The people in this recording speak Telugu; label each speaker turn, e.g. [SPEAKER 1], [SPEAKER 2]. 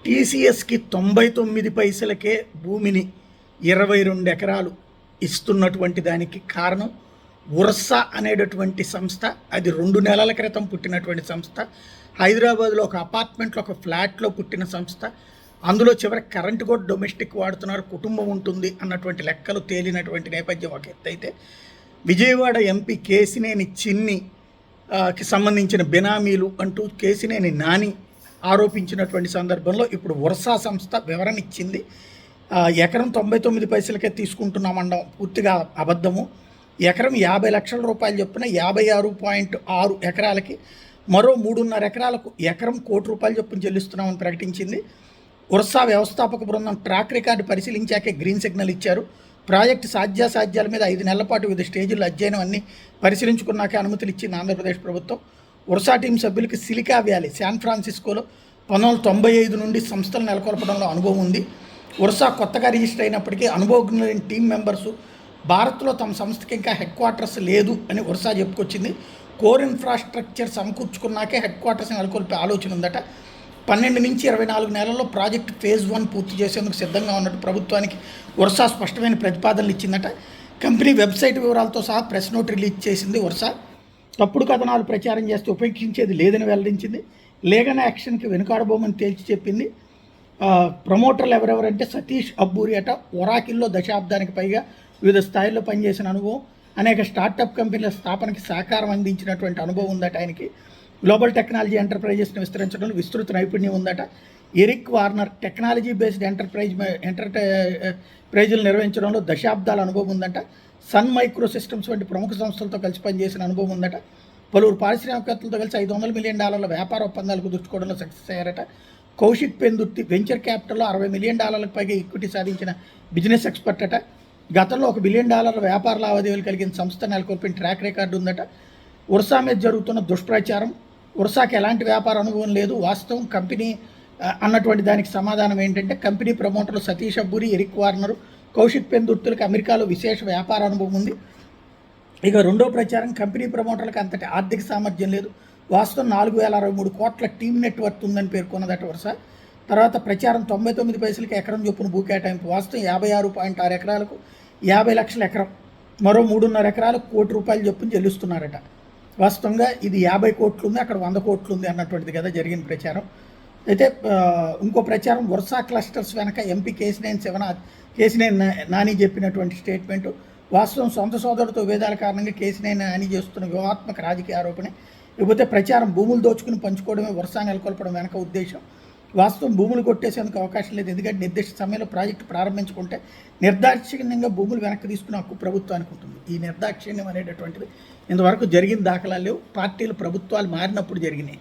[SPEAKER 1] టీసీఎస్కి 99 పైసలకే భూమిని 22 ఎకరాలు ఇస్తున్నటువంటి దానికి కారణం ఉర్సా అనేటటువంటి సంస్థ. అది 2 నెలల క్రితం పుట్టినటువంటి సంస్థ. హైదరాబాద్లో ఒక అపార్ట్మెంట్లో ఒక ఫ్లాట్లో పుట్టిన సంస్థ. అందులో చివరి కరెంటు కూడా డొమెస్టిక్ వాడుతున్నారు, కుటుంబం ఉంటుంది అన్నటువంటి లెక్కలు తేలినటువంటి నేపథ్యం ఒక ఎత్తు అయితే, విజయవాడ ఎంపీ కేసినేని చిన్నికి సంబంధించిన బినామీలు అంటూ కేసినేని నాని ఆరోపించినటువంటి సందర్భంలో ఇప్పుడు ఉర్సా సంస్థ వివరణ ఇచ్చింది. ఎకరం 99 పైసలకే తీసుకుంటున్నామనడం పూర్తిగా అబద్ధము. ఎకరం 50 లక్షల రూపాయలు చొప్పున 56.6 ఎకరాలకి మరో 3.5 ఎకరాలకు ఎకరం ₹1 కోటి చొప్పున చెల్లిస్తున్నామని ప్రకటించింది. ఉర్సా వ్యవస్థాపక బృందం ట్రాక్ రికార్డు పరిశీలించాకే గ్రీన్ సిగ్నల్ ఇచ్చారు. ప్రాజెక్టు సాధ్యాసాధ్యాల మీద 5 నెలల పాటు వివిధ స్టేజీల్లో అధ్యయనం అన్ని పరిశీలించుకున్నాకే అనుమతులు ఇచ్చింది ఆంధ్రప్రదేశ్ ప్రభుత్వం. ఉర్సా టీం సభ్యులకి సిలికా వ్యాలీ, శాన్ ఫ్రాన్సిస్కోలో 1995 నుండి సంస్థలు నెలకొల్పడంలో అనుభవం ఉంది. ఉర్సా కొత్తగా రిజిస్టర్ అయినప్పటికీ అనుభవజ్ఞులైన టీం మెంబర్సు భారత్లో తమ సంస్థకి ఇంకా హెడ్ క్వార్టర్స్ లేదు అని ఉర్సా చెప్పుకొచ్చింది. కోర్ ఇన్ఫ్రాస్ట్రక్చర్ సమకూర్చుకున్నాకే హెడ్ క్వార్టర్స్ని నెలకొల్పే ఆలోచన ఉందట. 12 నుంచి 24 నెలల్లో ప్రాజెక్టు ఫేజ్ 1 పూర్తి చేసేందుకు సిద్ధంగా ఉన్నట్టు ప్రభుత్వానికి ఉర్సా స్పష్టమైన ప్రతిపాదనలు ఇచ్చిందట. కంపెనీ వెబ్సైట్ వివరాలతో సహా ప్రెస్ నోట్ రిలీజ్ చేసింది ఉర్సా. తప్పుడు కథనాలు ప్రచారం చేస్తే ఉపేక్షించేది లేదని వెల్లడించింది. లీగల్ యాక్షన్కి వెనుకాడబోమని తేల్చి చెప్పింది. ప్రమోటర్లు ఎవరెవరంటే సతీష్ అబ్బూరి అట. ఒరాకిల్లో దశాబ్దానికి పైగా వివిధ స్థాయిల్లో పనిచేసిన అనుభవం, అనేక స్టార్టప్ కంపెనీల స్థాపనకి సహకారం అందించినటువంటి అనుభవం ఉందట ఆయనకి. గ్లోబల్ టెక్నాలజీ ఎంటర్ప్రైజెస్ని విస్తరించడంలో విస్తృత నైపుణ్యం ఉందట. ఎరిక్ వార్నర్ టెక్నాలజీ బేస్డ్ ఎంటర్ప్రైజులు నిర్వహించడంలో దశాబ్దాల అనుభవం ఉందట. సన్ మైక్రో సిస్టమ్స్ వంటి ప్రముఖ సంస్థలతో కలిసి పనిచేసిన అనుభవం ఉందట. పలువురు పారిశ్రామికవేత్తలతో కలిసి $500 మిలియన్ వేపార ఒప్పందాలు కుదుర్చుకోవడంలో సక్సెస్ అయ్యారట. కౌశిక్ పెందుర్తి వెంచర్ క్యాపిటల్లో $60 మిలియన్ పైగా ఈక్విటీ సాధించిన బిజినెస్ ఎక్స్పర్ట్ అట. గతంలో $1 బిలియన్ వ్యాపార లావాదేవీలు కలిగిన సంస్థ నెలకొల్పిన ట్రాక్ రికార్డు ఉందట. ఉర్సా మీద జరుగుతున్న దుష్ప్రచారం, ఉర్సాకి ఎలాంటి వ్యాపార అనుభవం లేదు, వాస్తవం కంపెనీ అన్నటువంటి దానికి సమాధానం ఏంటంటే కంపెనీ ప్రమోటర్లు సతీష్ అబ్బూరి, ఎరిక్ వార్నరు, కౌశిక్ పెందుర్తులకు అమెరికాలో విశేష వ్యాపార అనుభవం ఉంది. ఇక రెండో ప్రచారం, కంపెనీ ప్రమోటర్లకు అంతటి ఆర్థిక సామర్థ్యం లేదు, వాస్తవం 4,063 కోట్ల టీమ్ నెట్వర్క్ ఉందని పేర్కొన్నదట ఉర్సా. తర్వాత ప్రచారం 99 పైసలకి ఎకరం చొప్పున భూ కేటాయింపు, వాస్తవం 56.6 ఎకరాలకు 50 లక్షల ఎకరం, మరో 3.5 ఎకరాలకు ₹1 కోటి చొప్పున చెల్లిస్తున్నారట. వాస్తవంగా ఇది 50 కోట్లు ఉంది, అక్కడ 100 కోట్లు ఉంది అన్నటువంటిది కదా జరిగిన ప్రచారం. అయితే ఇంకో ప్రచారం, ఉర్సా క్లస్టర్స్ వెనక ఎంపీ కేసినేని నాని చెప్పినటువంటి స్టేట్మెంటు, వాస్తవం సొంత సోదరుడితో విభేదాల కారణంగా కేసినేని నాని చేస్తున్న వ్యూహాత్మక రాజకీయ ఆరోపణ. ఇకపోతే ప్రచారం, భూములు దోచుకుని పంచుకోవడమే ఉర్సా నెలకొల్పడం వెనక ఉద్దేశం. వాస్తవం భూములు కొట్టేసేందుకు అవకాశం లేదు, ఎందుకంటే నిర్దిష్ట సమయంలో ప్రాజెక్టు ప్రారంభించుకుంటే నిర్దాక్షిణ్యంగా భూములు వెనక్కి తీసుకునే హక్కు ప్రభుత్వానికి ఉంటుంది. ఈ నిర్దాక్షిణ్యం అనేటటువంటిది ఇంతవరకు జరిగిన దాఖలాలు లేవు. పార్టీలు ప్రభుత్వాలు మారినప్పుడు జరిగినాయి.